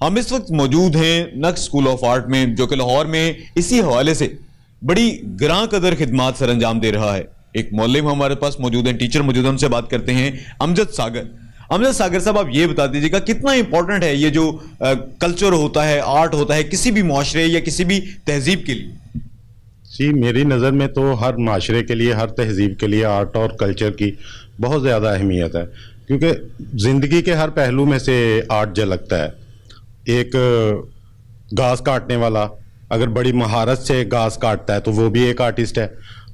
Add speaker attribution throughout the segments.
Speaker 1: ہم اس وقت موجود ہیں نقش اسکول آف آرٹ میں، جو کہ لاہور میں اسی حوالے سے بڑی گراں قدر خدمات سر انجام دے رہا ہے. ایک معلم ہمارے پاس موجود ہیں، ٹیچر موجود ہیں، ہم سے بات کرتے ہیں. امجد ساگر صاحب، آپ یہ بتا دیجیے گا کتنا امپورٹنٹ ہے یہ جو کلچر ہوتا ہے، آرٹ ہوتا ہے کسی بھی معاشرے یا کسی بھی تہذیب کے لیے؟
Speaker 2: جی، میری نظر میں تو ہر معاشرے کے لیے، ہر تہذیب کے لیے آرٹ اور کلچر کی بہت زیادہ اہمیت ہے، کیونکہ زندگی کے ہر پہلو میں سے آرٹ جھلکتا ہے. ایک گھاس کاٹنے والا اگر بڑی مہارت سے گھاس کاٹتا ہے تو وہ بھی ایک آرٹسٹ ہے.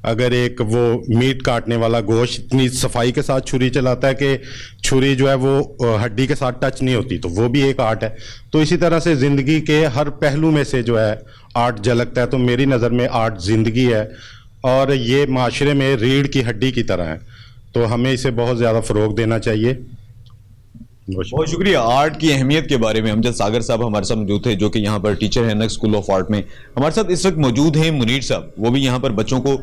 Speaker 2: اگر ایک وہ میٹ کاٹنے والا گوشت اتنی صفائی کے ساتھ چھری چلاتا ہے کہ چھری جو ہے وہ ہڈی کے ساتھ ٹچ نہیں ہوتی، تو وہ بھی ایک آرٹ ہے. تو اسی طرح سے زندگی کے ہر پہلو میں سے جو ہے آرٹ جھلکتا ہے. تو میری نظر میں آرٹ زندگی ہے اور یہ معاشرے میں ریڑھ کی ہڈی کی طرح ہے، تو ہمیں اسے بہت زیادہ فروغ دینا چاہیے.
Speaker 1: بہت شکریہ. آرٹ کی اہمیت کے بارے میں امجد ساگر صاحب ہمارے ساتھ موجود تھے، جو کہ یہاں پر ٹیچر ہیں نقش اسکول آف آرٹ میں. ہمارے ساتھ اس وقت موجود ہیں منیر صاحب، وہ بھی یہاں پر بچوں کو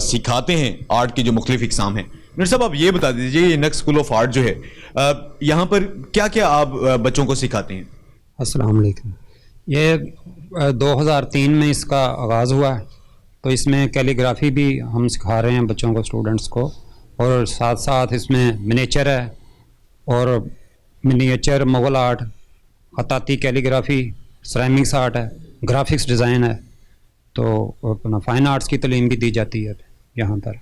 Speaker 1: سکھاتے ہیں آرٹ کی جو مختلف اقسام ہیں. منیر صاحب، آپ یہ بتا دیجیے یہ نقش اسکول آف آرٹ جو ہے یہاں پر کیا کیا آپ بچوں کو سکھاتے ہیں؟
Speaker 3: السلام علیکم. یہ 2003 میں اس کا آغاز ہوا ہے، تو اس میں کیلیگرافی بھی ہم سکھا رہے ہیں بچوں کو، اسٹوڈنٹس کو، اور ساتھ ساتھ اس میں منیچر ہے، اور منیچر مغل آرٹ، خطاطی کیلیگرافی، سیرامکس آرٹ ہے، گرافکس ڈیزائن ہے. تو اپنا فائن آرٹس کی تعلیم بھی دی جاتی ہے یہاں پر.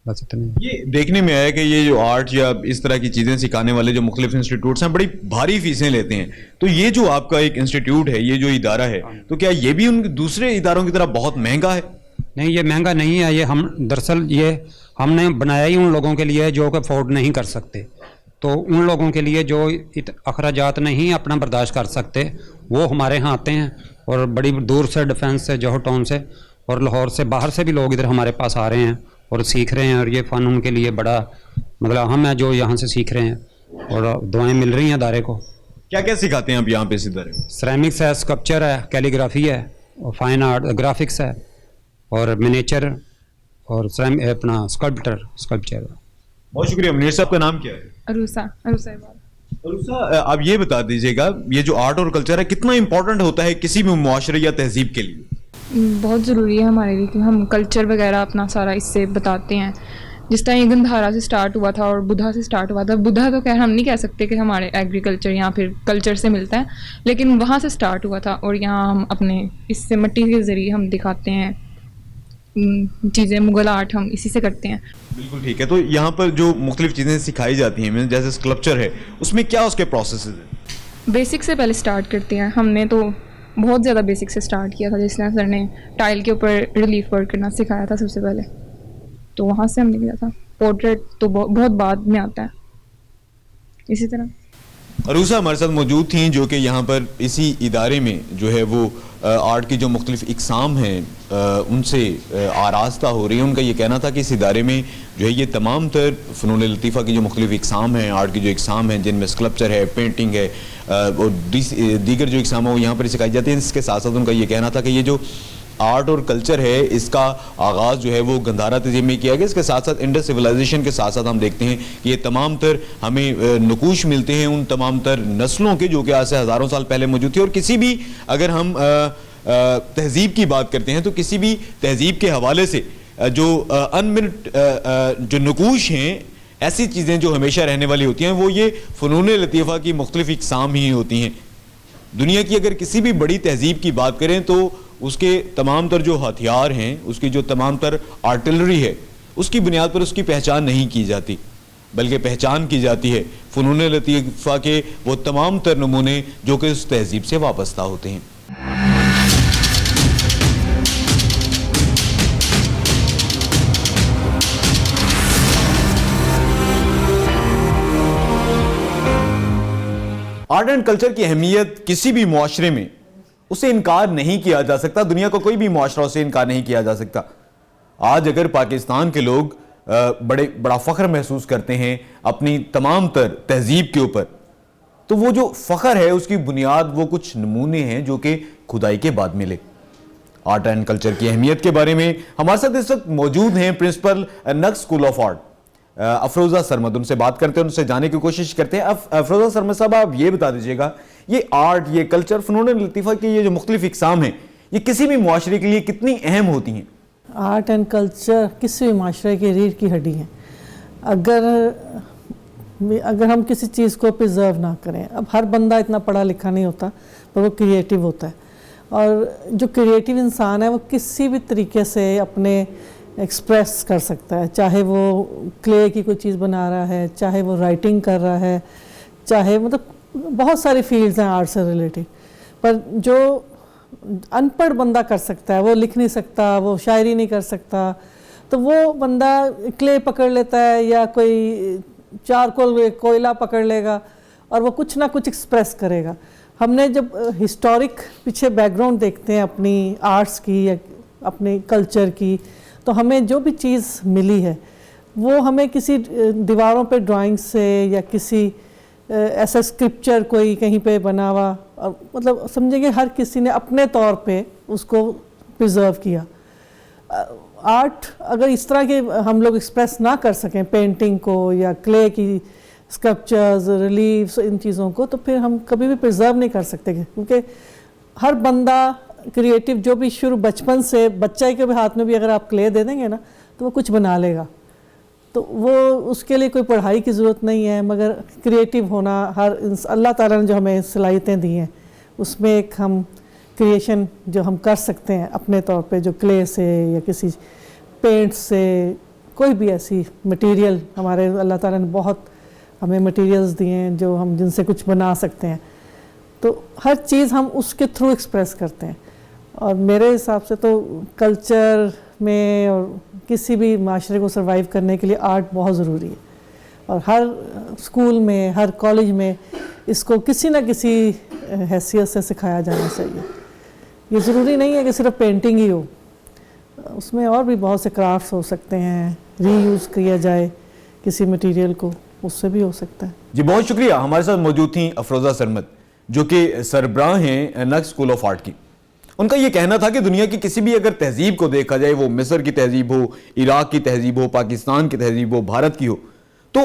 Speaker 3: بس اتنے.
Speaker 1: یہ دیکھنے میں آیا کہ یہ جو آرٹ یا اس طرح کی چیزیں سکھانے والے جو مختلف انسٹیٹیوٹس ہیں بڑی بھاری فیسیں لیتے ہیں. تو یہ جو آپ کا ایک انسٹیٹیوٹ ہے، یہ جو ادارہ ہے، تو کیا یہ بھی ان دوسرے اداروں کی طرح بہت مہنگا ہے؟
Speaker 3: نہیں، یہ مہنگا نہیں ہے. یہ دراصل یہ ہم نے بنایا ہی ان لوگوں کے لیے جو کہ افورڈ نہیں کر سکتے. تو ان لوگوں کے لیے جو اخراجات نہیں اپنا برداشت کر سکتے، وہ ہمارے ہاں آتے ہیں، اور بڑی دور سے، ڈیفینس سے، جوہر ٹاؤن سے اور لاہور سے، باہر سے بھی لوگ ادھر ہمارے پاس آ رہے ہیں اور سیکھ رہے ہیں. اور یہ فن ان کے لیے بڑا مطلب اہم ہے جو یہاں سے سیکھ رہے ہیں، اور دعائیں مل رہی ہیں ادارے کو.
Speaker 1: کیا کیا سکھاتے ہیں آپ یہاں پہ اس ادارے میں؟
Speaker 3: سیرامکس ہے، اسکلپچر ہے، کیلیگرافی ہے، اور فائن آرٹ گرافکس ہے، اور منیچر، اور اپنا اسکلپچر.
Speaker 1: بہت شکریہ. منیر صاحب کا نام کیا ہے؟
Speaker 4: عروسہ.
Speaker 1: عروسہ، آپ یہ بتا دیجیے گا یہ جو آرٹ اور کلچر ہے کتنا امپورٹنٹ ہوتا ہے کسی بھی معاشرے یا تہذیب کے لیے؟
Speaker 4: بہت ضروری ہے ہمارے لیے، کہ ہم کلچر وغیرہ اپنا سارا اس سے بتاتے ہیں. جس طرح یہ گندھارا سے سٹارٹ ہوا تھا اور بدھا سے سٹارٹ ہوا تھا. بدھا تو خیر ہم نہیں کہہ سکتے کہ ہمارے ایگریکلچر یا پھر کلچر سے ملتا ہے، لیکن وہاں سے سٹارٹ ہوا تھا، اور یہاں ہم اپنے اس سے مٹی کے ذریعے ہم دکھاتے ہیں چیزیں. مغل آرٹ ہم اسی سے کرتے ہیں.
Speaker 1: بالکل ٹھیک ہے. تو یہاں پر جو مختلف چیزیں سکھائی جاتی ہیں جیسے اسکلپچر ہے، اس میں کیا اس کے پروسیسز ہیں؟
Speaker 4: بیسک سے پہلے سٹارٹ کرتے ہیں. ہم نے تو بہت زیادہ بیسک سے سٹارٹ کیا تھا. جس طرح سر نے ٹائل کے اوپر ریلیف ورک کرنا سکھایا تھا سب سے پہلے، تو وہاں سے ہم نے کیا تھا. پورٹریٹ تو بہت بعد میں آتا ہے. اسی طرح
Speaker 1: عروسہ ہمارے ساتھ موجود تھیں، جو کہ یہاں پر اسی ادارے میں جو ہے وہ آرٹ کی جو مختلف اقسام ہیں ان سے آراستہ ہو رہی ہیں. ان کا یہ کہنا تھا کہ اس ادارے میں جو ہے یہ تمام تر فنون لطیفہ کی جو مختلف اقسام ہیں، آرٹ کی جو اقسام ہیں، جن میں اسکلپچر ہے، پینٹنگ ہے، اور دیگر جو اقسام ہیں وہ یہاں پر سکھائی جاتی ہیں. اس کے ساتھ ساتھ ان کا یہ کہنا تھا کہ یہ جو آرٹ اور کلچر ہے اس کا آغاز جو ہے وہ گندھارا تہذیب میں کیا گیا. اس کے ساتھ ساتھ انڈس سویلائزیشن کے ساتھ ساتھ ہم دیکھتے ہیں کہ یہ تمام تر ہمیں نقوش ملتے ہیں ان تمام تر نسلوں کے جو کہ آج سے ہزاروں سال پہلے موجود تھی. اور کسی بھی اگر ہم تہذیب کی بات کرتے ہیں تو کسی بھی تہذیب کے حوالے سے جو انمٹ جو نقوش ہیں، ایسی چیزیں جو ہمیشہ رہنے والی ہوتی ہیں، وہ یہ فنون لطیفہ کی مختلف اقسام ہی ہوتی ہیں. دنیا کی اگر کسی بھی بڑی تہذیب کی بات کریں تو اس کے تمام تر جو ہتھیار ہیں، اس کی جو تمام تر آرٹلری ہے، اس کی بنیاد پر اس کی پہچان نہیں کی جاتی، بلکہ پہچان کی جاتی ہے فنون لطیفہ کے وہ تمام تر نمونے جو کہ اس تہذیب سے وابستہ ہوتے ہیں. آرٹ اینڈ کلچر کی اہمیت کسی بھی معاشرے میں اسے انکار نہیں کیا جا سکتا. دنیا کا کوئی بھی معاشرہ اسے انکار نہیں کیا جا سکتا. آج اگر پاکستان کے لوگ بڑا فخر محسوس کرتے ہیں اپنی تمام تر تہذیب کے اوپر، تو وہ جو فخر ہے اس کی بنیاد وہ کچھ نمونے ہیں جو کہ کھدائی کے بعد ملے. آرٹ اینڈ کلچر کی اہمیت کے بارے میں ہمارے ساتھ اس وقت موجود ہیں پرنسپل نقش اسکول آف آرٹ افروزہ سرمد, ان سے بات کرتے ہیں, ان سے جانے کی کوشش کرتے ہیں. افروزہ سرمد صاحب, آپ یہ بتا دیجیے گا, یہ آرٹ, یہ کلچر, فنون لطیفہ کی یہ جو مختلف اقسام ہیں, یہ کسی بھی معاشرے کے لیے کتنی اہم ہوتی ہیں؟
Speaker 5: آرٹ اینڈ کلچر کسی بھی معاشرے کی ریڑھ کی ہڈی ہیں. اگر ہم کسی چیز کو پرزرو نہ کریں, اب ہر بندہ اتنا پڑھا لکھا نہیں ہوتا, پر وہ کریٹیو ہوتا ہے, اور جو کریٹیو انسان ہے وہ کسی بھی طریقے سے اپنے ایکسپریس کر سکتا ہے, چاہے وہ کلے کی کوئی چیز بنا رہا ہے, چاہے وہ رائٹنگ کر رہا ہے, چاہے مطلب بہت ساری فیلڈز ہیں آرٹ سے ریلیٹڈ. پر جو ان پڑھ بندہ کر سکتا ہے, وہ لکھ نہیں سکتا, وہ شاعری نہیں کر سکتا, تو وہ بندہ کلے پکڑ لیتا ہے یا کوئی چارکول کوئلہ پکڑ لے گا اور وہ کچھ نہ کچھ ایکسپریس کرے گا. ہم نے جب ہسٹورک پیچھے بیک گراؤنڈ دیکھتے ہیں اپنی آرٹس کی یا اپنے کلچر کی, تو ہمیں جو بھی چیز ملی ہے وہ ہمیں کسی دیواروں پہ ڈرائنگ سے یا کسی ایسا اسکرپچر کوئی کہیں پہ بنا ہوا, مطلب سمجھیں گے ہر کسی نے اپنے طور پہ اس کو پرزرو کیا. آرٹ اگر اس طرح کے ہم لوگ ایکسپریس نہ کر سکیں, پینٹنگ کو یا کلے کی اسکلپچرز, ریلیفس, ان چیزوں کو, تو پھر ہم کبھی بھی پرزرو نہیں کر سکتے, کیونکہ ہر بندہ کریٹیو جو بھی شروع بچپن سے, بچہ کے بھی ہاتھ میں بھی اگر آپ کلے دے دیں گے نا تو وہ کچھ بنا لے گا. تو وہ اس کے لیے کوئی پڑھائی کی ضرورت نہیں ہے, مگر کریٹیو ہونا, اللہ تعالیٰ نے جو ہمیں صلاحیتیں دی ہیں اس میں ایک ہم کریشن جو ہم کر سکتے ہیں اپنے طور پہ, جو کلے سے یا کسی پینٹ سے, کوئی بھی ایسی مٹیریل, ہمارے اللہ تعالیٰ نے بہت ہمیں مٹیریلز دیے ہیں جو ہم جن سے کچھ بنا سکتے ہیں, تو ہر چیز ہم اس کے تھرو ایکسپریس کرتے ہیں. اور میرے حساب سے تو کلچر میں اور کسی بھی معاشرے کو سروائیو کرنے کے لیے آرٹ بہت ضروری ہے, اور ہر اسکول میں, ہر کالج میں اس کو کسی نہ کسی حیثیت سے سکھایا جانا چاہیے. یہ ضروری نہیں ہے کہ صرف پینٹنگ ہی ہو, اس میں اور بھی بہت سے کرافٹس ہو سکتے ہیں, ری یوز کیا جائے کسی مٹیریل کو, اس سے بھی ہو سکتا ہے.
Speaker 1: جی بہت شکریہ. ہمارے ساتھ موجود تھیں افروزہ سرمد, جو کہ سربراہ ہیں نقش اسکول آف آرٹ کی. ان کا یہ کہنا تھا کہ دنیا کی کسی بھی اگر تہذیب کو دیکھا جائے, وہ مصر کی تہذیب ہو, عراق کی تہذیب ہو, پاکستان کی تہذیب ہو, بھارت کی ہو, تو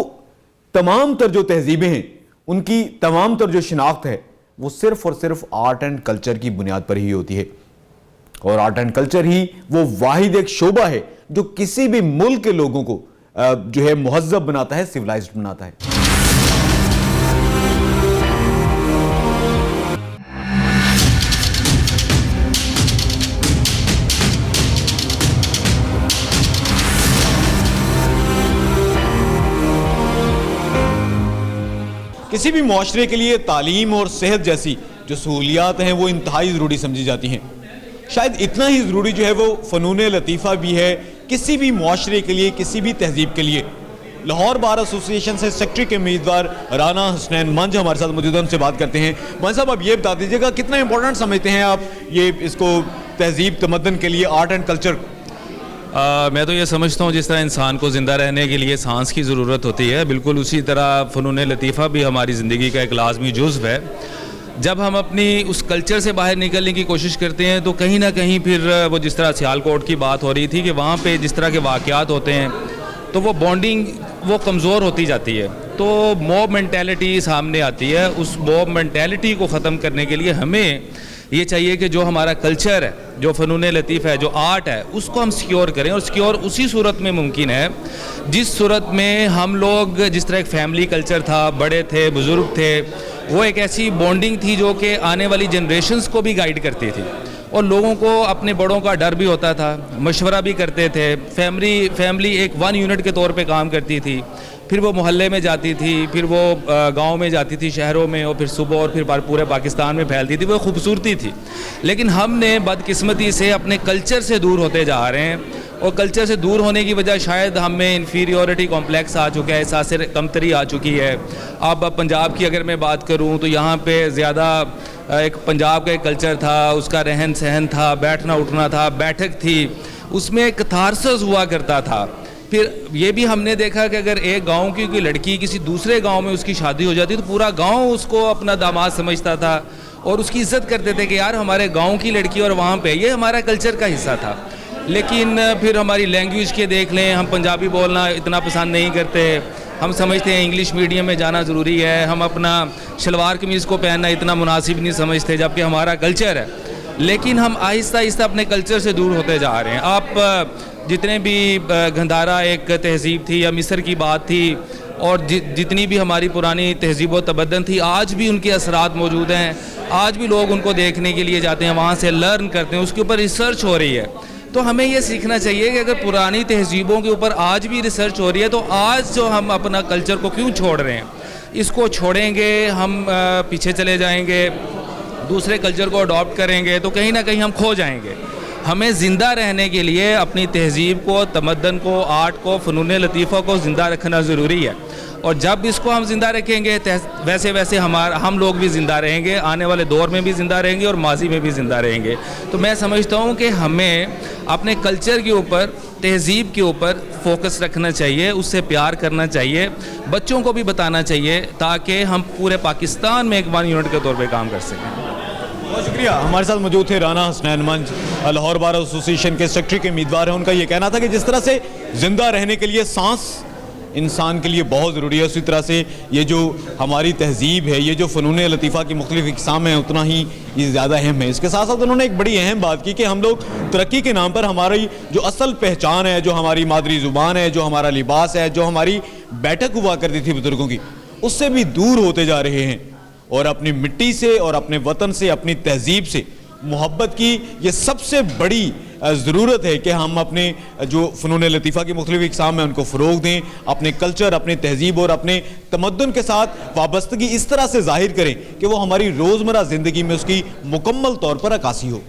Speaker 1: تمام تر جو تہذیبیں ہیں ان کی تمام تر جو شناخت ہے وہ صرف اور صرف آرٹ اینڈ کلچر کی بنیاد پر ہی ہوتی ہے. اور آرٹ اینڈ کلچر ہی وہ واحد ایک شعبہ ہے جو کسی بھی ملک کے لوگوں کو جو ہے مہذب بناتا ہے, سویلائزڈ بناتا ہے. کسی بھی معاشرے کے لیے تعلیم اور صحت جیسی جو سہولیات ہیں وہ انتہائی ضروری سمجھی جاتی ہیں. شاید اتنا ہی ضروری جو ہے وہ فنون لطیفہ بھی ہے کسی بھی معاشرے کے لیے, کسی بھی تہذیب کے لیے. لاہور بار ایسوسی ایشن سے سیکٹری کے امیدوار رانا حسنین منج ہمارے ساتھ موجود ہیں, ان سے بات کرتے ہیں. منج صاحب, آپ یہ بتا دیجیے گا کتنا امپورٹنٹ سمجھتے ہیں آپ یہ اس کو تہذیب تمدن کے لیے, آرٹ اینڈ کلچر؟
Speaker 6: میں تو یہ سمجھتا ہوں جس طرح انسان کو زندہ رہنے کے لیے سانس کی ضرورت ہوتی ہے, بالکل اسی طرح فنون لطیفہ بھی ہماری زندگی کا ایک لازمی جزو ہے. جب ہم اپنی اس کلچر سے باہر نکلنے کی کوشش کرتے ہیں تو کہیں نہ کہیں پھر وہ جس طرح سیالکوٹ کی بات ہو رہی تھی کہ وہاں پہ جس طرح کے واقعات ہوتے ہیں تو وہ بانڈنگ وہ کمزور ہوتی جاتی ہے, تو موب مینٹیلٹی سامنے آتی ہے. اس موب مینٹیلٹی کو ختم کرنے کے لیے ہمیں یہ چاہیے کہ جو ہمارا کلچر ہے, جو فنون لطیفہ ہے, جو آرٹ ہے, اس کو ہم سیکیور کریں. اور سیکیور اسی صورت میں ممکن ہے جس صورت میں ہم لوگ, جس طرح ایک فیملی کلچر تھا, بڑے تھے, بزرگ تھے, وہ ایک ایسی بانڈنگ تھی جو کہ آنے والی جنریشنز کو بھی گائیڈ کرتی تھی, اور لوگوں کو اپنے بڑوں کا ڈر بھی ہوتا تھا, مشورہ بھی کرتے تھے. فیملی ایک ون یونٹ کے طور پہ کام کرتی تھی, پھر وہ محلے میں جاتی تھی, پھر وہ گاؤں میں جاتی تھی, شہروں میں, اور پھر صبح اور پھر پورے پاکستان میں پھیلتی تھی. وہ خوبصورتی تھی. لیکن ہم نے بدقسمتی سے اپنے کلچر سے دور ہوتے جا رہے ہیں, اور کلچر سے دور ہونے کی وجہ شاید ہم میں انفیریورٹی کمپلیکس آ چکا ہے, احساس کمتری آ چکی ہے. اب پنجاب کی اگر میں بات کروں تو یہاں پہ زیادہ ایک پنجاب کا ایک کلچر تھا, اس کا رہن سہن تھا, بیٹھنا اٹھنا تھا, بیٹھک تھی, اس میں ایک کتھارسس ہوا کرتا تھا. پھر یہ بھی ہم نے دیکھا کہ اگر ایک گاؤں کی کوئی لڑکی کسی دوسرے گاؤں میں اس کی شادی ہو جاتی تو پورا گاؤں اس کو اپنا داماد سمجھتا تھا اور اس کی عزت کرتے تھے کہ یار ہمارے گاؤں کی لڑکی اور وہاں پہ, یہ ہمارا کلچر کا حصہ تھا. لیکن پھر ہماری لینگویج کے دیکھ لیں, ہم پنجابی بولنا اتنا پسند نہیں کرتے, ہم سمجھتے ہیں انگلش میڈیم میں جانا ضروری ہے, ہم اپنا شلوار قمیض کو پہننا اتنا مناسب نہیں سمجھتے جبکہ ہمارا کلچر ہے. لیکن ہم آہستہ آہستہ اپنے کلچر سے دور ہوتے جا رہے ہیں. آپ جتنے بھی گندھارا ایک تہذیب تھی یا مصر کی بات تھی, اور جتنی بھی ہماری پرانی تہذیب و تمدن تھی, آج بھی ان کے اثرات موجود ہیں. آج بھی لوگ ان کو دیکھنے کے لیے جاتے ہیں, وہاں سے لرن کرتے ہیں, اس کے اوپر ریسرچ ہو رہی ہے. تو ہمیں یہ سیکھنا چاہیے کہ اگر پرانی تہذیبوں کے اوپر آج بھی ریسرچ ہو رہی ہے تو آج جو ہم اپنا کلچر کو کیوں چھوڑ رہے ہیں. اس کو چھوڑیں گے ہم پیچھے چلے جائیں گے, دوسرے کلچر کو اڈاپٹ کریں گے تو کہیں نہ کہیں ہم کھو جائیں گے. ہمیں زندہ رہنے کے لیے اپنی تہذیب کو, تمدن کو, آرٹ کو, فنون لطیفہ کو زندہ رکھنا ضروری ہے. اور جب اس کو ہم زندہ رکھیں گے ویسے ویسے ہم لوگ بھی زندہ رہیں گے, آنے والے دور میں بھی زندہ رہیں گے اور ماضی میں بھی زندہ رہیں گے. تو میں سمجھتا ہوں کہ ہمیں اپنے کلچر کے اوپر, تہذیب کے اوپر فوکس رکھنا چاہیے, اس سے پیار کرنا چاہیے, بچوں کو بھی بتانا چاہیے تاکہ ہم پورے پاکستان میں ایک ون یونٹ کے طور پہ کام کر سکیں.
Speaker 1: بہت شکریہ. ہمارے ساتھ موجود تھے رانا حسنین منج, لاہور بار ایسوسیشن کے سیکرٹری کے امیدوار ہیں. ان کا یہ کہنا تھا کہ جس طرح سے زندہ رہنے کے لیے سانس انسان کے لیے بہت ضروری ہے, اسی طرح سے یہ جو ہماری تہذیب ہے, یہ جو فنون لطیفہ کی مختلف اقسام ہیں, اتنا ہی یہ زیادہ اہم ہے. اس کے ساتھ ساتھ انہوں نے ایک بڑی اہم بات کی کہ ہم لوگ ترقی کے نام پر ہماری جو اصل پہچان ہے, جو ہماری مادری زبان ہے, جو ہمارا لباس ہے, جو ہماری بیٹھک ہوا کرتی تھی بزرگوں کی, اس سے بھی دور ہوتے جا رہے ہیں. اور اپنی مٹی سے اور اپنے وطن سے, اپنی تہذیب سے محبت کی یہ سب سے بڑی ضرورت ہے کہ ہم اپنے جو فنون لطیفہ کی مختلف اقسام ہیں ان کو فروغ دیں, اپنے کلچر, اپنے تہذیب اور اپنے تمدن کے ساتھ وابستگی اس طرح سے ظاہر کریں کہ وہ ہماری روزمرہ زندگی میں اس کی مکمل طور پر عکاسی ہو.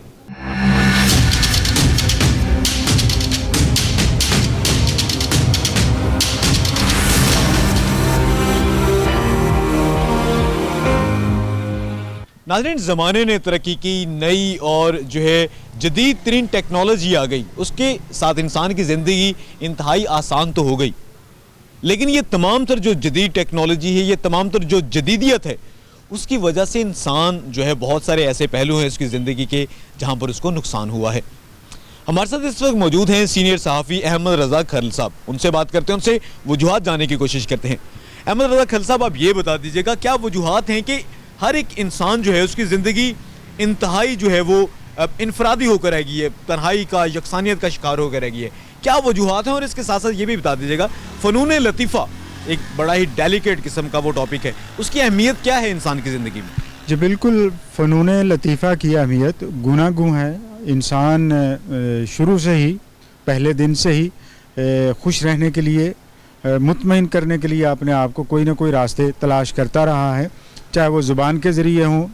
Speaker 1: ناظرین, زمانے نے ترقی کی, نئی اور جو ہے جدید ترین ٹیکنالوجی آ گئی, اس کے ساتھ انسان کی زندگی انتہائی آسان تو ہو گئی. لیکن یہ تمام تر جو جدید ٹیکنالوجی ہے, یہ تمام تر جو جدیدیت ہے, اس کی وجہ سے انسان جو ہے بہت سارے ایسے پہلو ہیں اس کی زندگی کے جہاں پر اس کو نقصان ہوا ہے. ہمارے ساتھ اس وقت موجود ہیں سینئر صحافی احمد رضا کھرل صاحب. ان سے بات کرتے ہیں, ان سے وجوہات جاننے کی کوشش کرتے ہیں. احمد رضا کھرل صاحب, آپ یہ بتا دیجیے گا کیا وجوہات ہیں کہ ہر ایک انسان جو ہے اس کی زندگی انتہائی جو ہے وہ انفرادی ہو کر رہ گئی ہے, تنہائی کا, یکسانیت کا شکار ہو کر رہ گئی ہے, کیا وجوہات ہیں؟ اور اس کے ساتھ ساتھ یہ بھی بتا دیجیے گا فنون لطیفہ ایک بڑا ہی ڈیلیکیٹ قسم کا وہ ٹاپک ہے, اس کی اہمیت کیا ہے انسان کی زندگی میں؟
Speaker 7: جی بالکل, فنون لطیفہ کی اہمیت گوناگوں ہے. انسان شروع سے ہی, پہلے دن سے ہی خوش رہنے کے لیے, مطمئن کرنے کے لیے اپنے آپ کو کوئی نہ کوئی راستے تلاش کرتا رہا ہے, چاہے وہ زبان کے ذریعے ہوں,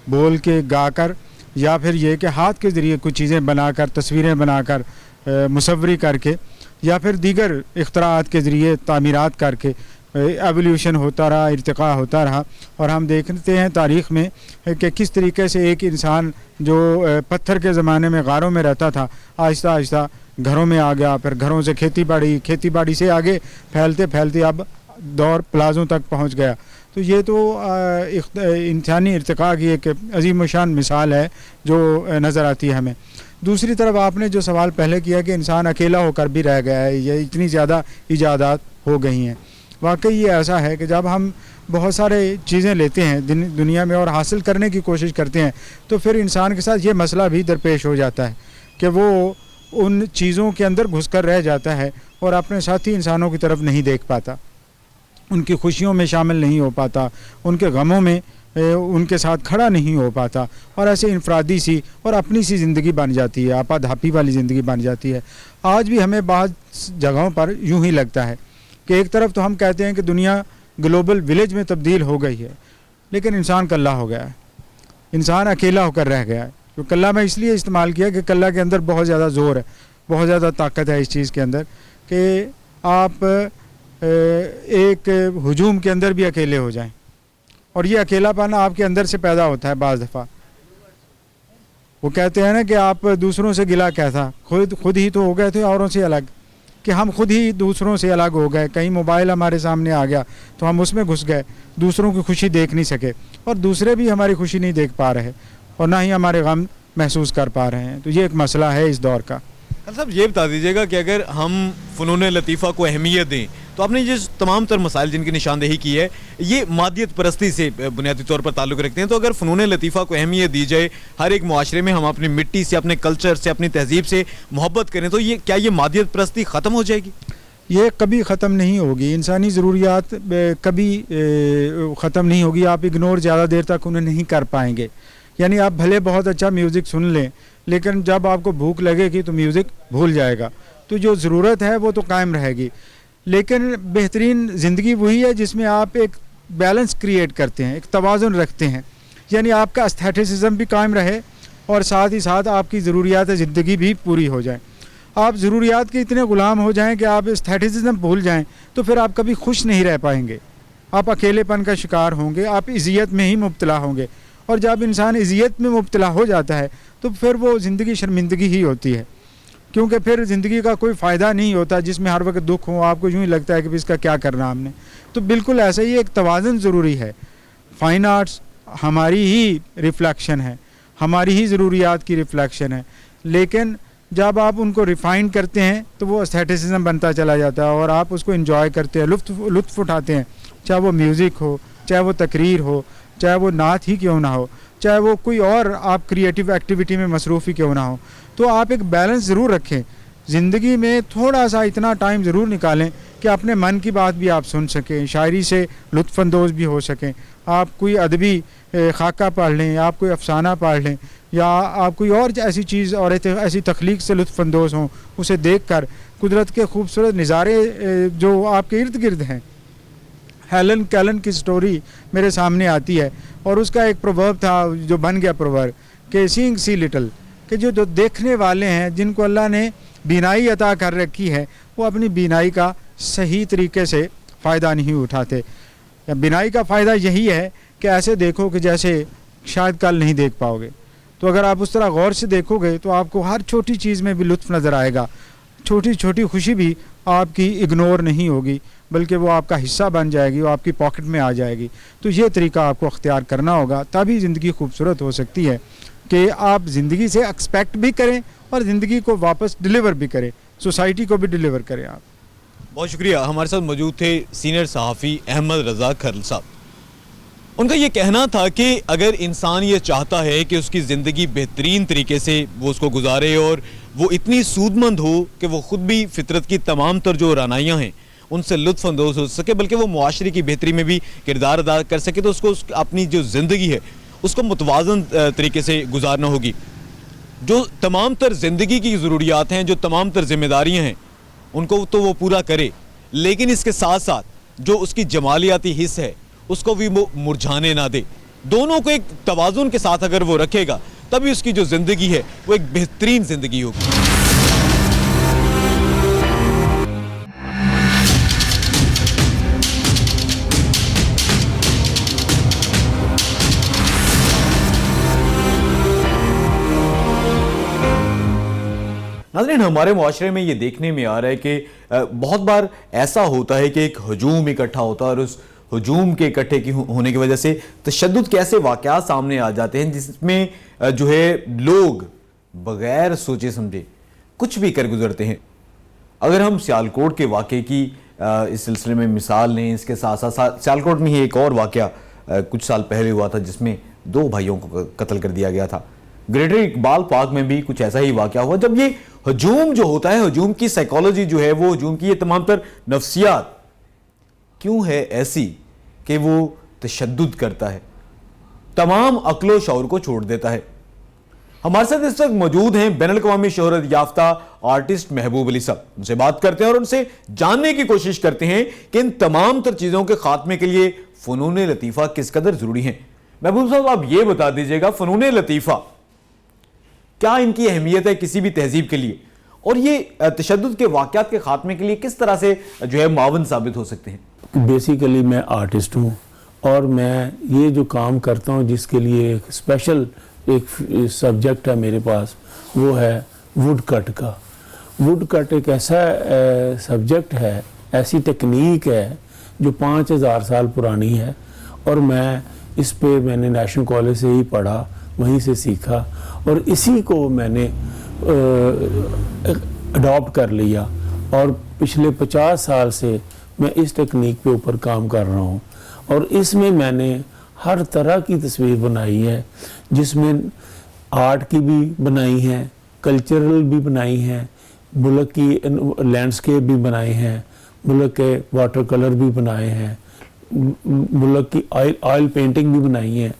Speaker 7: بول کے, گا کر, یا پھر یہ کہ ہاتھ کے ذریعے کچھ چیزیں بنا کر, تصویریں بنا کر, مصوری کر کے, یا پھر دیگر اختراعات کے ذریعے تعمیرات کر کے ایولیوشن ہوتا رہا, ارتقاء ہوتا رہا. اور ہم دیکھتے ہیں تاریخ میں کہ کس طریقے سے ایک انسان جو پتھر کے زمانے میں غاروں میں رہتا تھا, آہستہ آہستہ گھروں میں آ گیا, پھر گھروں سے کھیتی باڑی سے آگے پھیلتے پھیلتے اب دور پلازوں تک پہنچ گیا. تو یہ تو انسانی ارتقاء کی ایک عظیم الشان مثال ہے جو نظر آتی ہے ہمیں. دوسری طرف آپ نے جو سوال پہلے کیا کہ انسان اکیلا ہو کر بھی رہ گیا ہے, یہ اتنی زیادہ ایجادات ہو گئی ہیں. واقعی یہ ایسا ہے کہ جب ہم بہت سارے چیزیں لیتے ہیں دنیا میں اور حاصل کرنے کی کوشش کرتے ہیں تو پھر انسان کے ساتھ یہ مسئلہ بھی درپیش ہو جاتا ہے کہ وہ ان چیزوں کے اندر گھس کر رہ جاتا ہے اور اپنے ساتھی انسانوں کی طرف نہیں دیکھ پاتا, ان کی خوشیوں میں شامل نہیں ہو پاتا, ان کے غموں میں ان کے ساتھ کھڑا نہیں ہو پاتا, اور ایسے انفرادی سی اور اپنی سی زندگی بن جاتی ہے, آپا دھاپی والی زندگی بن جاتی ہے. آج بھی ہمیں بعض جگہوں پر یوں ہی لگتا ہے کہ ایک طرف تو ہم کہتے ہیں کہ دنیا گلوبل ولیج میں تبدیل ہو گئی ہے, لیکن انسان کلّا ہو گیا ہے, انسان اکیلا ہو کر رہ گیا ہے. تو کلّا میں اس لیے استعمال کیا کہ کلّا کے اندر بہت زیادہ زور ہے, بہت زیادہ طاقت ہے اس چیز کے اندر کہ آپ ایک ہجوم کے اندر بھی اکیلے ہو جائیں, اور یہ اکیلا پانا آپ کے اندر سے پیدا ہوتا ہے. بعض دفعہ وہ کہتے ہیں نا کہ آپ دوسروں سے گلا کیا تھا, خود ہی تو ہو گئے تھے اوروں سے الگ, کہ ہم خود ہی دوسروں سے الگ ہو گئے. کہیں موبائل ہمارے سامنے آ گیا تو ہم اس میں گھس گئے, دوسروں کی خوشی دیکھ نہیں سکے, اور دوسرے بھی ہماری خوشی نہیں دیکھ پا رہے اور نہ ہی ہمارے غم محسوس کر پا رہے ہیں. تو یہ ایک مسئلہ ہے اس دور کا.
Speaker 1: صاحب یہ بتا دیجیے گا کہ اگر ہم فنون لطیفہ کو اہمیت دیں تو آپ نے یہ تمام تر مسائل جن کی نشاندہی کی ہے یہ مادیت پرستی سے بنیادی طور پر تعلق رکھتے ہیں، تو اگر فنون لطیفہ کو اہمیت دی جائے، ہر ایک معاشرے میں ہم اپنی مٹی سے، اپنے کلچر سے، اپنی تہذیب سے محبت کریں، تو یہ کیا یہ مادیت پرستی ختم ہو جائے گی؟
Speaker 7: یہ کبھی ختم نہیں ہوگی، انسانی ضروریات کبھی ختم نہیں ہوگی، آپ اگنور زیادہ دیر تک انہیں نہیں کر پائیں گے. یعنی آپ بھلے بہت اچھا میوزک سن لیں لیکن جب آپ کو بھوک لگے گی تو میوزک بھول جائے گا، تو جو ضرورت ہے وہ تو قائم رہے گی. لیکن بہترین زندگی وہی ہے جس میں آپ ایک بیلنس کریٹ کرتے ہیں، ایک توازن رکھتے ہیں، یعنی آپ کا استھیٹسزم بھی قائم رہے اور ساتھ ہی ساتھ آپ کی ضروریات زندگی بھی پوری ہو جائیں. آپ ضروریات کے اتنے غلام ہو جائیں کہ آپ استھیٹسزم بھول جائیں تو پھر آپ کبھی خوش نہیں رہ پائیں گے، آپ اکیلے پن کا شکار ہوں گے، آپ اذیت میں ہی مبتلا ہوں گے. اور جب انسان اذیت میں مبتلا ہو جاتا ہے تو پھر وہ زندگی شرمندگی ہی ہوتی ہے، کیونکہ پھر زندگی کا کوئی فائدہ نہیں ہوتا جس میں ہر وقت دکھ ہو، آپ کو یوں ہی لگتا ہے کہ اس کا کیا کرنا ہم نے. تو بالکل ایسا ہی ایک توازن ضروری ہے. فائن آرٹس ہماری ہی ریفلیکشن ہے، ہماری ہی ضروریات کی ریفلیکشن ہے، لیکن جب آپ ان کو ریفائن کرتے ہیں تو وہ استھیٹسزم بنتا چلا جاتا ہے اور آپ اس کو انجوائے کرتے ہیں، لطف اٹھاتے ہیں، چاہے وہ میوزک ہو، چاہے وہ تقریر ہو، چاہے وہ نعت ہی کیوں نہ ہو، چاہے وہ کوئی اور آپ کریٹیو ایکٹیویٹی میں مصروف ہی کیوں نہ ہو. تو آپ ایک بیلنس ضرور رکھیں زندگی میں، تھوڑا سا اتنا ٹائم ضرور نکالیں کہ اپنے من کی بات بھی آپ سن سکیں، شاعری سے لطف اندوز بھی ہو سکیں. آپ کوئی ادبی خاکہ پڑھ لیں، آپ کوئی افسانہ پڑھ لیں، یا آپ کوئی اور ایسی چیز اور ایسی تخلیق سے لطف اندوز ہوں، اسے دیکھ کر قدرت کے خوبصورت نظارے جو آپ کے ارد گرد ہیں. ہیلن کیلن کی سٹوری میرے سامنے آتی ہے اور اس کا ایک پروورب تھا جو بن گیا پروورب کہ سینگ سی لٹل، کہ جو دیکھنے والے ہیں جن کو اللہ نے بینائی عطا کر رکھی ہے وہ اپنی بینائی کا صحیح طریقے سے فائدہ نہیں اٹھاتے. بینائی کا فائدہ یہی ہے کہ ایسے دیکھو کہ جیسے شاید کل نہیں دیکھ پاؤ گے. تو اگر آپ اس طرح غور سے دیکھو گے تو آپ کو ہر چھوٹی چیز میں بھی لطف نظر آئے گا، چھوٹی چھوٹی خوشی بھی آپ کی اگنور نہیں ہوگی بلکہ وہ آپ کا حصہ بن جائے گی، وہ آپ کی پاکٹ میں آ جائے گی. تو یہ طریقہ آپ کو اختیار کرنا ہوگا، تبھی زندگی خوبصورت ہو سکتی ہے کہ آپ زندگی سے ایکسپیکٹ بھی کریں اور زندگی کو واپس ڈیلیور بھی کریں، سوسائٹی کو بھی ڈیلیور کریں. آپ
Speaker 1: بہت شکریہ. ہمارے ساتھ موجود تھے سینئر صحافی احمد رضا کھرل صاحب. ان کا یہ کہنا تھا کہ اگر انسان یہ چاہتا ہے کہ اس کی زندگی بہترین طریقے سے وہ اس کو گزارے اور وہ اتنی سود مند ہو کہ وہ خود بھی فطرت کی تمام تر جو رعنائیاں ہیں ان سے لطف اندوز ہو سکے بلکہ وہ معاشرے کی بہتری میں بھی کردار ادا کر سکے، تو اس کو اپنی جو زندگی ہے اس کو متوازن طریقے سے گزارنا ہوگی. جو تمام تر زندگی کی ضروریات ہیں، جو تمام تر ذمہ داریاں ہیں ان کو تو وہ پورا کرے، لیکن اس کے ساتھ ساتھ جو اس کی جمالیاتی حص ہے اس کو بھی وہ مرجھانے نہ دے. دونوں کو ایک توازن کے ساتھ اگر وہ رکھے گا تبھی اس کی جو زندگی ہے وہ ایک بہترین زندگی ہوگی. ناظرین، ہمارے معاشرے میں یہ دیکھنے میں آ رہا ہے کہ بہت بار ایسا ہوتا ہے کہ ایک ہجوم اکٹھا ہوتا ہے اور اس ہجوم کے اکٹھے ہونے کی وجہ سے تشدد کے ایسے واقعات سامنے آ جاتے ہیں جس میں جو ہے لوگ بغیر سوچے سمجھے کچھ بھی کر گزرتے ہیں. اگر ہم سیالکوٹ کے واقعے کی اس سلسلے میں مثال لیں، اس کے ساتھ ساتھ سیالکوٹ میں ہی ایک اور واقعہ کچھ سال پہلے ہوا تھا جس میں 2 بھائیوں کو قتل کر دیا گیا تھا. گریٹر اقبال پارک میں بھی کچھ ایسا ہی واقعہ ہوا. جب یہ ہجوم جو ہوتا ہے، ہجوم کی سائیکالوجی جو ہے، وہ ہجوم کی یہ تمام تر نفسیات کیوں ہے ایسی کہ وہ تشدد کرتا ہے، تمام عقل و شعور کو چھوڑ دیتا ہے. ہمارے ساتھ اس وقت موجود ہیں بین الاقوامی شہرت یافتہ آرٹسٹ محبوب علی صاحب. ان سے بات کرتے ہیں اور ان سے جاننے کی کوشش کرتے ہیں کہ ان تمام تر چیزوں کے خاتمے کے لیے فنون لطیفہ کس قدر ضروری ہیں. محبوب صاحب، آپ یہ بتا دیجئے گا فنون لطیفہ کیا ان کی اہمیت ہے کسی بھی تہذیب کے لیے، اور یہ تشدد کے واقعات کے خاتمے کے لیے کس طرح سے جو ہے معاون ثابت ہو سکتے ہیں؟
Speaker 8: بیسیکلی میں آرٹسٹ ہوں اور میں یہ جو کام کرتا ہوں جس کے لیے ایک اسپیشل ایک سبجیکٹ ہے میرے پاس، وہ ہے ووڈ کٹ کا. ووڈ کٹ ایک ایسا سبجیکٹ ہے، ایسی ٹیکنیک ہے جو 5000 سال پرانی ہے، اور میں اس پہ میں نے نیشنل کالج سے ہی پڑھا، وہیں سے سیکھا، اور اسی کو میں نے اڈاپٹ کر لیا اور پچھلے 50 سال سے میں اس ٹیکنیک پہ اوپر کام کر رہا ہوں اور اس میں میں نے ہر طرح کی تصویر بنائی ہے جس میں آرٹ کی بھی بنائی ہے, کلچرل بھی بنائی ہے, ملک کی لینڈسکیپ بھی بنائے ہیں, ملک کے واٹر کلر بھی بنائے ہیں, ملک کی آئل پینٹنگ بھی بنائی ہے.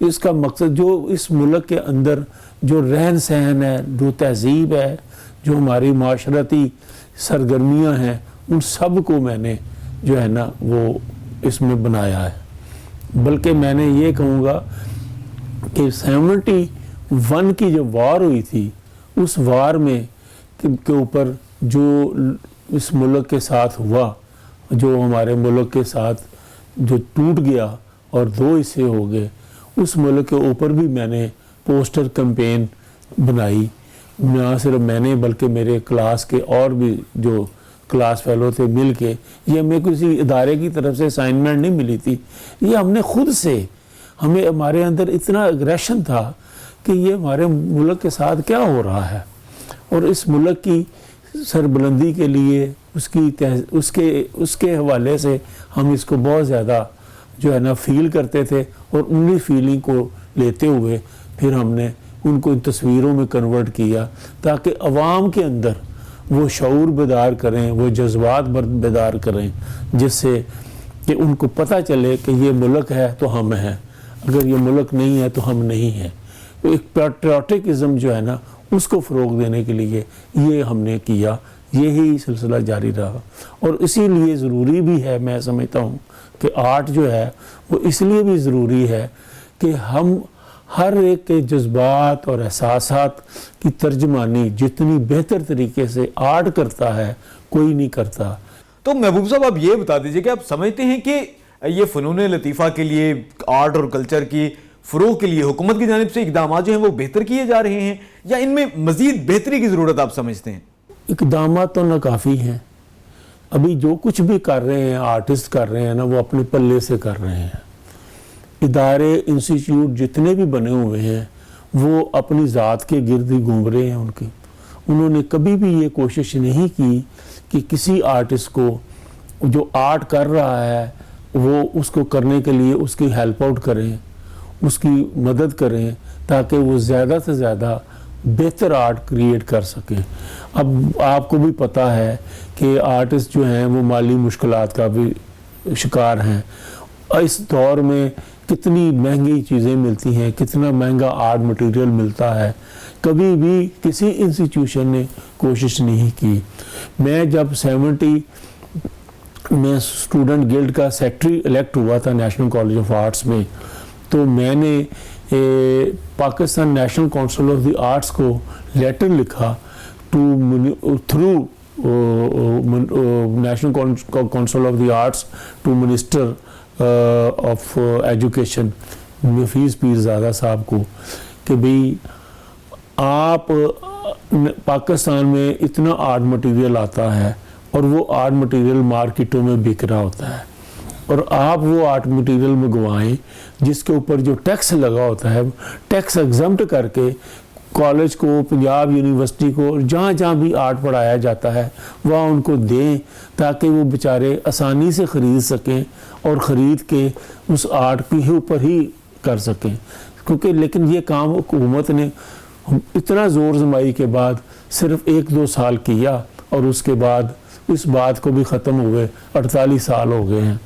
Speaker 8: اس کا مقصد جو اس ملک کے اندر جو رہن سہن ہے, جو تہذیب ہے, جو ہماری معاشرتی سرگرمیاں ہیں, ان سب کو میں نے جو ہے نا وہ اس میں بنایا ہے. بلکہ میں نے یہ کہوں گا کہ 71 کی جو وار ہوئی تھی, اس وار میں کے اوپر جو اس ملک کے ساتھ ہوا, جو ہمارے ملک کے ساتھ جو ٹوٹ گیا اور 2 حصے ہو گئے, اس ملک کے اوپر بھی میں نے پوسٹر کمپین بنائی. نہ صرف میں نے بلکہ میرے کلاس کے اور بھی جو کلاس فیلو تھے مل کے, یہ ہمیں کسی ادارے کی طرف سے اسائنمنٹ نہیں ملی تھی, یہ ہم نے خود سے, ہمارے اندر اتنا اگریشن تھا کہ یہ ہمارے ملک کے ساتھ کیا ہو رہا ہے, اور اس ملک کی سربلندی کے لیے اس کے حوالے سے ہم اس کو بہت زیادہ جو ہے نا فیل کرتے تھے, اور انہی فیلنگ کو لیتے ہوئے پھر ہم نے ان کو ان تصویروں میں کنورٹ کیا تاکہ عوام کے اندر وہ شعور بیدار کریں, وہ جذبات بیدار کریں, جس سے کہ ان کو پتہ چلے کہ یہ ملک ہے تو ہم ہیں, اگر یہ ملک نہیں ہے تو ہم نہیں ہیں. ایک پیٹریوٹکزم جو ہے نا اس کو فروغ دینے کے لیے یہ ہم نے کیا, یہی سلسلہ جاری رہا. اور اسی لیے ضروری بھی ہے, میں سمجھتا ہوں کہ آرٹ جو ہے وہ اس لیے بھی ضروری ہے کہ ہم ہر ایک کے جذبات اور احساسات کی ترجمانی جتنی بہتر طریقے سے آرٹ کرتا ہے کوئی نہیں کرتا.
Speaker 1: تو محبوب صاحب آپ یہ بتا دیجئے کہ آپ سمجھتے ہیں کہ یہ فنون لطیفہ کے لیے, آرٹ اور کلچر کی فروغ کے لیے حکومت کی جانب سے اقدامات جو ہیں وہ بہتر کیے جا رہے ہیں, یا ان میں مزید بہتری کی ضرورت آپ سمجھتے ہیں؟
Speaker 8: اقدامات تو ناکافی ہیں. ابھی جو کچھ بھی کر رہے ہیں آرٹسٹ کر رہے ہیں نا, وہ اپنے پلے سے کر رہے ہیں. ادارے انسٹیٹیوٹ جتنے بھی بنے ہوئے ہیں وہ اپنی ذات کے گرد ہی گھوم رہے ہیں. انہوں نے کبھی بھی یہ کوشش نہیں کی کہ کسی آرٹسٹ کو جو آرٹ کر رہا ہے وہ اس کو کرنے کے لیے اس کی ہیلپ آؤٹ کریں, اس کی مدد کریں تاکہ وہ زیادہ سے زیادہ بہتر آرٹ کریٹ کر سکیں. اب آپ کو بھی پتہ ہے کہ آرٹسٹ جو ہیں وہ مالی مشکلات کا بھی شکار ہیں. اس دور میں کتنی مہنگی چیزیں ملتی ہیں, کتنا مہنگا آرٹ مٹیریل ملتا ہے. کبھی بھی کسی انسٹیٹیوشن نے کوشش نہیں کی. میں جب 70 میں اسٹوڈنٹ گلڈ کا سیکٹری الیکٹ ہوا تھا نیشنل کالج آف آرٹس میں, تو میں نے Pakistan national council of the arts کو لیٹر لکھا through national council of the arts to minister of education Hafeez Pirzada صاحب کو کہ بھئی آپ پاکستان میں اتنا آرٹ مٹیریل آتا ہے اور وہ آرٹ مٹیریل مارکیٹوں میں بک رہا ہوتا ہے, اور آپ وہ آرٹ مٹیریل منگوائیں جس کے اوپر جو ٹیکس لگا ہوتا ہے, ٹیکس ایگزمپٹ کر کے کالج کو, پنجاب یونیورسٹی کو, جہاں جہاں بھی آرٹ پڑھایا جاتا ہے وہاں ان کو دیں تاکہ وہ بیچارے آسانی سے خرید سکیں اور خرید کے اس آرٹ کے اوپر ہی کر سکیں. کیونکہ لیکن یہ کام حکومت نے اتنا زور زمائی کے بعد صرف 1-2 سال کیا, اور اس کے بعد اس بات کو بھی ختم ہوئے 48 سال ہو گئے ہیں.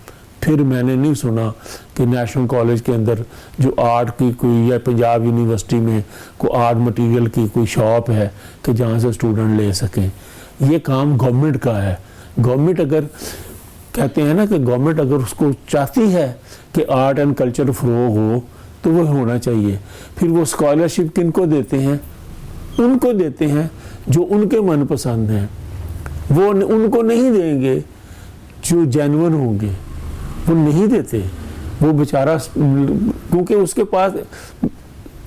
Speaker 8: پھر میں نے نہیں سنا کہ نیشنل کالج کے اندر جو آرٹ کی کوئی, یا پنجاب یونیورسٹی میں کوئی آرٹ مٹیریل کی کوئی شاپ ہے کہ جہاں سے اسٹوڈنٹ لے سکیں. یہ کام گورنمنٹ کا ہے. گورنمنٹ اگر کہتے ہیں نا کہ گورنمنٹ اگر اس کو چاہتی ہے کہ آرٹ اینڈ کلچر فروغ ہو تو وہ ہونا چاہیے. پھر وہ اسکالرشپ کن کو دیتے ہیں؟ ان کو دیتے ہیں جو ان کے من پسند ہیں. وہ ان کو نہیں دیں گے جو جینون ہوں گے, وہ نہیں دیتے. وہ بیچارہ کیونکہ اس کے پاس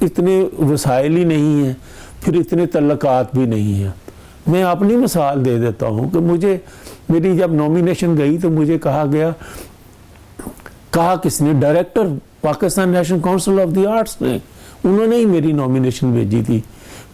Speaker 8: اتنے وسائل ہی نہیں ہیں, پھر اتنے تعلقات بھی نہیں ہیں. میں اپنی مثال دے دیتا ہوں کہ میری جب نومینیشن گئی تو مجھے کہا کس نے؟ Director Pakistan national council of the arts نے, انہوں نے ہی میری نومینیشن بھیجی تھی.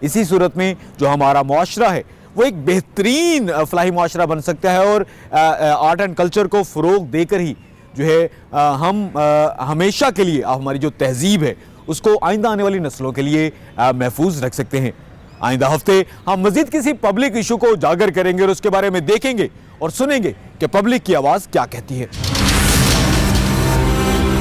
Speaker 1: اسی صورت میں جو ہمارا معاشرہ ہے وہ ایک بہترین فلاحی معاشرہ بن سکتا ہے، اور آرٹ اینڈ کلچر کو فروغ دے کر ہی جو ہے ہم ہمیشہ کے لیے ہماری جو تہذیب ہے اس کو آئندہ آنے والی نسلوں کے لیے محفوظ رکھ سکتے ہیں۔ آئندہ ہفتے ہم مزید کسی پبلک ایشو کو اجاگر کریں گے اور اس کے بارے میں دیکھیں گے اور سنیں گے کہ پبلک کی آواز کیا کہتی ہے۔